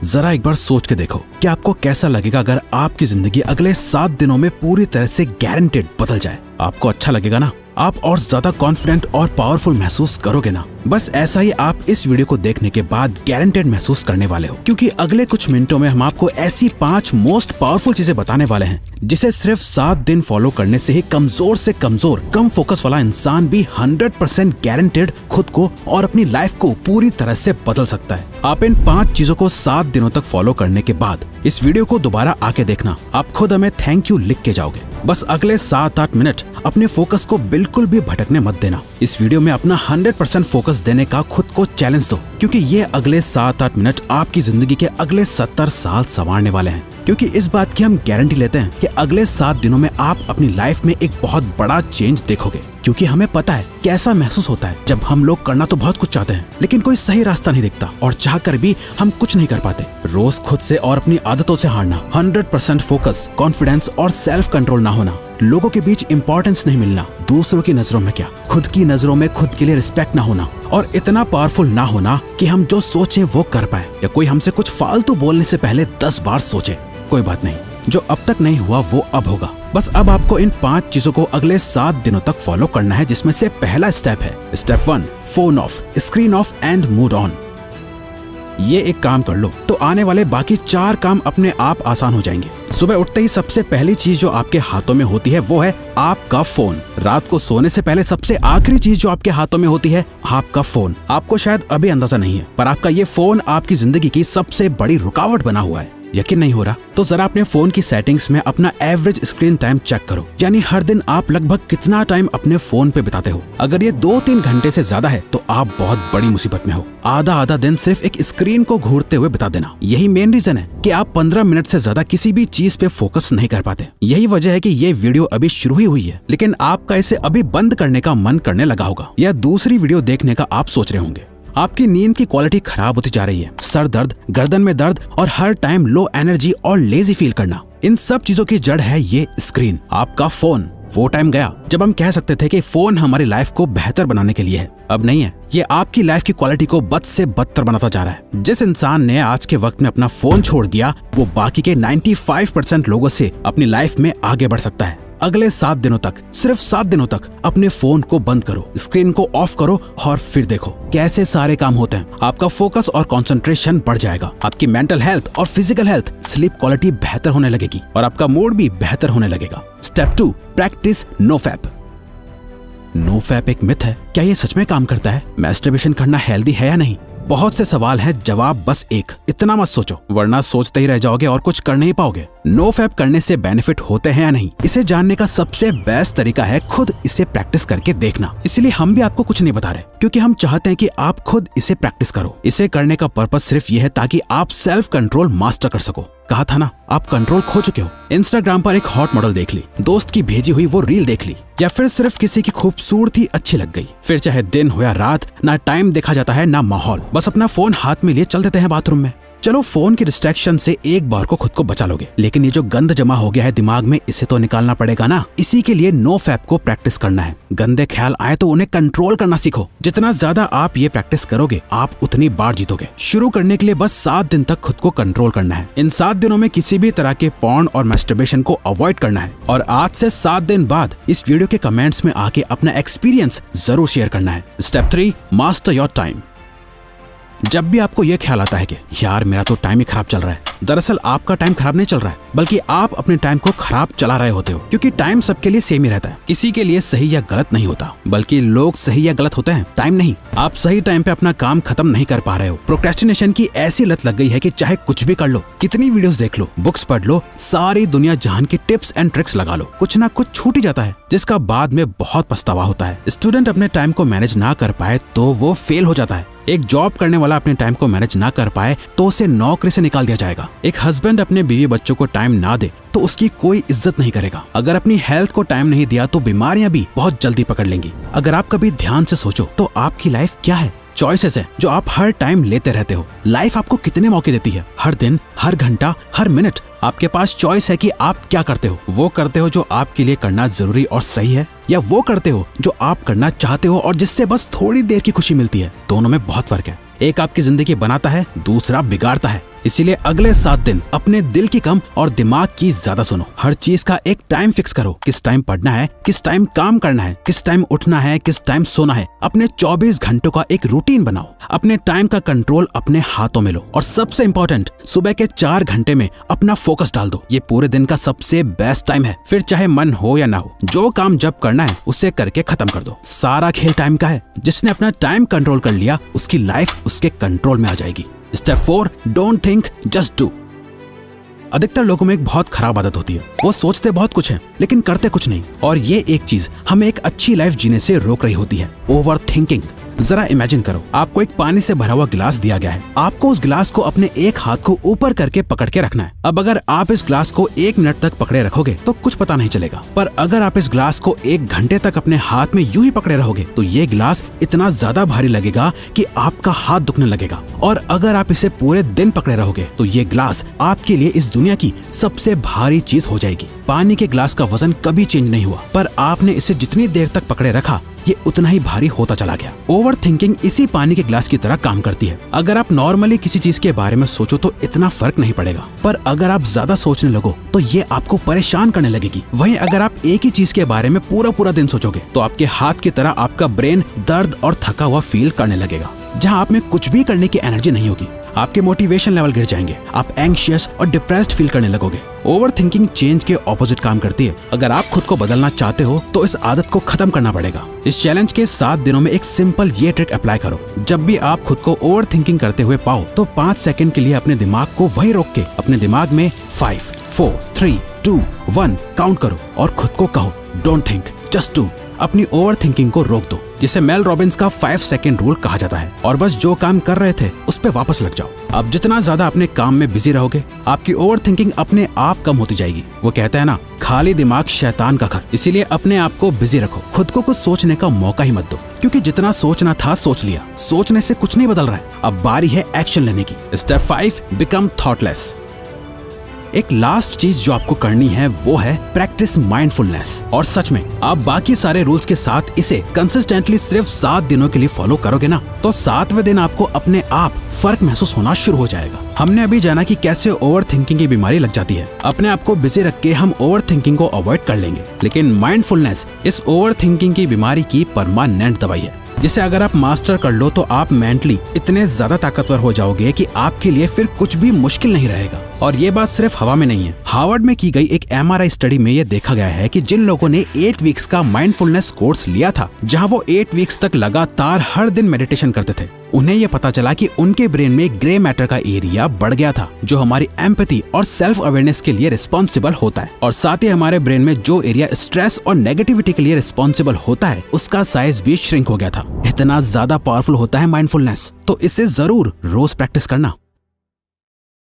जरा एक बार सोच के देखो कि आपको कैसा लगेगा अगर आपकी जिंदगी अगले 7 दिनों में पूरी तरह से गारंटेड बदल जाए। आपको अच्छा लगेगा ना? आप और ज्यादा कॉन्फिडेंट और पावरफुल महसूस करोगे ना? बस ऐसा ही आप इस वीडियो को देखने के बाद गारंटेड महसूस करने वाले हो, क्योंकि अगले कुछ मिनटों में हम आपको ऐसी 5 मोस्ट पावरफुल चीजें बताने वाले हैं जिसे सिर्फ 7 दिन फॉलो करने से ही कमजोर से कमजोर कम फोकस वाला इंसान भी 100% गारंटेड खुद को और अपनी लाइफ को पूरी तरह से बदल सकता है। आप इन 5 चीजों को 7 दिनों तक फॉलो करने के बाद इस वीडियो को दोबारा आके देखना, आप खुद हमें थैंक यू लिख के जाओगे। बस अगले 7-8 मिनट अपने फोकस को बिल्कुल भी भटकने मत देना। इस वीडियो में अपना 100% फोकस देने का खुद को चैलेंज दो, क्योंकि ये अगले 7-8 मिनट आपकी जिंदगी के अगले 70 साल संवारने वाले हैं। क्योंकि इस बात की हम गारंटी लेते हैं कि अगले 7 दिनों में आप अपनी लाइफ में एक बहुत बड़ा चेंज देखोगे, क्योंकि हमें पता है कैसा महसूस होता है जब हम लोग करना तो बहुत कुछ चाहते हैं लेकिन कोई सही रास्ता नहीं दिखता और चाह कर भी हम कुछ नहीं कर पाते। रोज खुद से और अपनी आदतों से हारना, 100% फोकस, कॉन्फिडेंस और सेल्फ कंट्रोल ना होना, लोगों के बीच इंपॉर्टेंस नहीं मिलना, दूसरों की नजरों में क्या खुद की नजरों में खुद के लिए रिस्पेक्ट ना होना और इतना पावरफुल ना होना कि हम जो सोचे वो कर पाए, या कोई हमसे कुछ फालतू बोलने से पहले 10 बार सोचे। कोई बात नहीं, जो अब तक नहीं हुआ वो अब होगा। बस अब आपको इन 5 चीजों को अगले 7 दिनों तक फॉलो करना है, जिसमें से पहला स्टेप है step 1, phone of, screen of and mood on. ये एक काम कर लो तो आने वाले बाकी 4 काम अपने आप आसान हो जाएंगे। सुबह उठते ही सबसे पहली चीज जो आपके हाथों में होती है वो है आपका फोन। रात को सोने से पहले सबसे आखिरी चीज जो आपके हाथों में होती है आपका फोन। आपको शायद अभी अंदाजा नहीं है, पर आपका ये फोन आपकी जिंदगी की सबसे बड़ी रुकावट बना हुआ है। यकीन नहीं हो रहा तो जरा अपने फोन की सेटिंग्स में अपना एवरेज स्क्रीन टाइम चेक करो, यानी हर दिन आप लगभग कितना टाइम अपने फोन पे बिताते हो। अगर ये 2-3 घंटे से ज्यादा है तो आप बहुत बड़ी मुसीबत में हो। आधा दिन सिर्फ एक स्क्रीन को घूरते हुए बिता देना, यही मेन रीजन है कि आप 15 मिनट से ज्यादा किसी भी चीज पे फोकस नहीं कर पाते। यही वजह है कि ये वीडियो अभी शुरू ही हुई है, लेकिन आपका इसे अभी बंद करने का मन करने लगा होगा, या दूसरी वीडियो देखने का आप सोच रहे होंगे। आपकी नींद की क्वालिटी खराब होती जा रही है, सर दर्द, गर्दन में दर्द और हर टाइम लो एनर्जी और लेजी फील करना, इन सब चीजों की जड़ है ये स्क्रीन, आपका फोन। वो टाइम गया जब हम कह सकते थे कि फोन हमारी लाइफ को बेहतर बनाने के लिए है। अब नहीं है, ये आपकी लाइफ की क्वालिटी को बद से बदतर बनाता जा रहा है। जिस इंसान ने आज के वक्त में अपना फोन छोड़ दिया वो बाकी के 95% लोगों से अपनी लाइफ में आगे बढ़ सकता है। अगले 7 दिनों तक, सिर्फ 7 दिनों तक अपने फोन को बंद करो, स्क्रीन को ऑफ करो और फिर देखो कैसे सारे काम होते हैं। आपका फोकस और कंसंट्रेशन बढ़ जाएगा, आपकी मेंटल हेल्थ और फिजिकल हेल्थ, स्लीप क्वालिटी बेहतर होने लगेगी और आपका मूड भी बेहतर होने लगेगा। Step 2, practice no fap. No fap एक मिथ है, क्या ये सच में काम करता है? मैस्टरबेशन करना हेल्दी है या नहीं? बहुत से सवाल हैं, जवाब बस एक, इतना मत सोचो वरना सोचते ही रह जाओगे और कुछ कर नहीं पाओगे। नो फैप करने से बेनिफिट होते हैं या नहीं, इसे जानने का सबसे बेस्ट तरीका है खुद इसे प्रैक्टिस करके देखना। इसलिए हम भी आपको कुछ नहीं बता रहे, क्योंकि हम चाहते हैं कि आप खुद इसे प्रैक्टिस करो। इसे करने का पर्पस सिर्फ ये है ताकि आप सेल्फ कंट्रोल मास्टर कर सको। कहा था ना, आप कंट्रोल खो चुके हो। इंस्टाग्राम पर एक हॉट मॉडल देख ली, दोस्त की भेजी हुई वो रील देख ली, या फिर सिर्फ किसी की खूबसूरती अच्छी लग गई, फिर चाहे दिन हो या रात, ना टाइम देखा जाता है ना माहौल, बस अपना फोन हाथ में लिए चल देते हैं बाथरूम में। चलो फोन की डिस्ट्रैक्शन से एक बार को खुद को बचा लोगे, लेकिन ये जो गंद जमा हो गया है दिमाग में, इसे तो निकालना पड़ेगा ना। इसी के लिए नो फैप को प्रैक्टिस करना है। गंदे ख्याल आए तो उन्हें कंट्रोल करना सीखो। जितना ज्यादा आप ये प्रैक्टिस करोगे आप उतनी बार जीतोगे। शुरू करने के लिए बस 7 दिन तक खुद को कंट्रोल करना है। इन 7 दिनों में किसी भी तरह के पॉर्न और मैस्टरबेशन को अवॉइड करना है, और आज से 7 दिन बाद इस वीडियो के कमेंट्स में आके अपना एक्सपीरियंस जरूर शेयर करना है। Step 3, master your time. जब भी आपको यह ख्याल आता है कि यार मेरा तो टाइम ही खराब चल रहा है, दरअसल आपका टाइम खराब नहीं चल रहा है, बल्कि आप अपने टाइम को खराब चला रहे होते हो। क्योंकि टाइम सबके लिए सेम ही रहता है, किसी के लिए सही या गलत नहीं होता, बल्कि लोग सही या गलत होते हैं, टाइम नहीं। आप सही टाइम पे अपना काम खत्म नहीं कर पा रहे हो। प्रोक्रेस्टिनेशन की ऐसी लत लग गई है कि चाहे कुछ भी कर लो, कितनी वीडियोस देख लो, बुक्स पढ़ लो, सारी दुनिया जहान की टिप्स एंड ट्रिक्स लगा लो, कुछ ना कुछ छूट ही जाता है, जिसका बाद में बहुत पछतावा होता है। स्टूडेंट अपने टाइम को मैनेज ना कर पाए तो वो फेल हो जाता है। एक जॉब करने वाला अपने टाइम को मैनेज ना कर पाए तो उसे नौकरी से निकाल दिया जाएगा। एक हस्बैंड अपने बीवी बच्चों को टाइम ना दे तो उसकी कोई इज्जत नहीं करेगा। अगर अपनी हेल्थ को टाइम नहीं दिया तो बीमारियां भी बहुत जल्दी पकड़ लेंगी। अगर आप कभी ध्यान से सोचो तो आपकी लाइफ क्या है? चॉइसेस है जो आप हर टाइम लेते रहते हो। लाइफ आपको कितने मौके देती है? हर दिन, हर घंटा, हर मिनट आपके पास चॉइस है कि आप क्या करते हो। वो करते हो जो आपके लिए करना जरूरी और सही है, या वो करते हो जो आप करना चाहते हो और जिससे बस थोड़ी देर की खुशी मिलती है। दोनों में बहुत फर्क है। एक आपकी जिंदगी बनाता है, दूसरा बिगाड़ता है। इसीलिए अगले 7 दिन अपने दिल की कम और दिमाग की ज्यादा सुनो। हर चीज का एक टाइम फिक्स करो, किस टाइम पढ़ना है, किस टाइम काम करना है, किस टाइम उठना है, किस टाइम सोना है। अपने 24 घंटों का एक रूटीन बनाओ। अपने टाइम का कंट्रोल अपने हाथों में लो और सबसे इंपॉर्टेंट, सुबह के 4 घंटे में अपना फोकस डाल दो। ये पूरे दिन का सबसे बेस्ट टाइम है। फिर चाहे मन हो या ना हो, जो काम जब करना है उसे करके खत्म कर दो। सारा खेल टाइम का है। जिसने अपना टाइम कंट्रोल कर लिया, उसकी लाइफ उसके कंट्रोल में आ जाएगी। Step 4, don't think, just do. अधिकतर लोगों में एक बहुत खराब आदत होती है, वो सोचते बहुत कुछ है लेकिन करते कुछ नहीं। और ये एक चीज हमें एक अच्छी लाइफ जीने से रोक रही होती है, ओवर थिंकिंग। जरा इमेजिन करो, आपको एक पानी से भरा हुआ गिलास दिया गया है। आपको उस गिलास को अपने एक हाथ को ऊपर करके पकड़ के रखना है। अब अगर आप इस गिलास को 1 मिनट तक पकड़े रखोगे तो कुछ पता नहीं चलेगा, पर अगर आप इस गिलास को 1 घंटे तक अपने हाथ में यूं ही पकड़े रहोगे तो ये गिलास इतना ज्यादा भारी लगेगा कि आपका हाथ दुखने लगेगा। और अगर आप इसे पूरे दिन पकड़े रहोगे तो ये गिलास आपके लिए इस दुनिया की सबसे भारी चीज हो जाएगी। पानी के गिलास का वजन कभी चेंज नहीं हुआ, पर आपने इसे जितनी देर तक पकड़े रखा ये उतना ही भारी होता चला गया। ओवर थिंकिंग इसी पानी के ग्लास की तरह काम करती है। अगर आप नॉर्मली किसी चीज के बारे में सोचो तो इतना फर्क नहीं पड़ेगा, पर अगर आप ज्यादा सोचने लगो तो ये आपको परेशान करने लगेगी। वहीं अगर आप एक ही चीज के बारे में पूरा दिन सोचोगे तो आपके हाथ की तरह आपका ब्रेन दर्द और थका हुआ फील करने लगेगा। जहाँ आप में कुछ भी करने की एनर्जी नहीं होगी, आपके मोटिवेशन लेवल गिर जाएंगे, आप एंग्शियस और डिप्रेस्ड फील करने लगोगे। ओवर थिंकिंग चेंज के ऑपोजिट काम करती है। अगर आप खुद को बदलना चाहते हो तो इस आदत को खत्म करना पड़ेगा। इस चैलेंज के 7 दिनों में एक सिंपल ये ट्रिक अप्लाई करो। जब भी आप खुद को ओवर थिंकिंग करते हुए पाओ तो 5 सेकंड के लिए अपने दिमाग को वहीं रोक के अपने दिमाग में 5, 4, 3, 2, 1 काउंट करो और खुद को कहो, डोंट थिंक, जस्ट डू। अपनी ओवर थिंकिंग को रोक दो, जिसे मेल रॉबिन्स का 5 सेकंड रूल कहा जाता है। और बस जो काम कर रहे थे उस पे वापस लग जाओ। अब जितना ज्यादा अपने काम में बिजी रहोगे, आपकी ओवर थिंकिंग अपने आप कम होती जाएगी। वो कहता है ना, खाली दिमाग शैतान का घर। इसीलिए अपने आप को बिजी रखो, खुद को कुछ सोचने का मौका ही मत दो, क्योंकि जितना सोचना था सोच लिया। सोचने से कुछ नहीं बदल रहा है, अब बारी है एक्शन लेने की। Step 5, become thoughtless. एक लास्ट चीज जो आपको करनी है वो है प्रैक्टिस माइंडफुलनेस। और सच में आप बाकी सारे रूल्स के साथ इसे कंसिस्टेंटली सिर्फ 7 दिनों के लिए फॉलो करोगे ना, तो 7वें दिन आपको अपने आप फर्क महसूस होना शुरू हो जाएगा। हमने अभी जाना कि कैसे ओवर थिंकिंग की बीमारी लग जाती है। अपने आप को बिजी रख के हम ओवर थिंकिंग को अवॉइड कर लेंगे, लेकिन माइंडफुलनेस इस ओवर थिंकिंग की बीमारी की परमानेंट दवाई है, जिसे अगर आप मास्टर कर लो तो आप मेंटली इतने ज्यादा ताकतवर हो जाओगे कि आपके लिए फिर कुछ भी मुश्किल नहीं रहेगा। और ये बात सिर्फ हवा में नहीं है। हार्वर्ड में की गई एक MRI स्टडी में ये देखा गया है कि जिन लोगों ने 8 वीक्स का माइंडफुलनेस कोर्स लिया था, जहां वो 8 वीक्स तक लगातार हर दिन मेडिटेशन करते थे, उन्हें ये पता चला कि उनके ब्रेन में ग्रे मैटर का एरिया बढ़ गया था, जो हमारी एम्पैथी और सेल्फ अवेयरनेस के लिए रिस्पॉन्सिबल होता है। और साथ ही हमारे ब्रेन में जो एरिया स्ट्रेस और नेगेटिविटी के लिए रिस्पॉन्सिबल होता है, उसका साइज भी श्रिंक हो गया था। इतना ज्यादा पावरफुल होता है माइंडफुलनेस, तो इसे जरूर रोज प्रैक्टिस करना।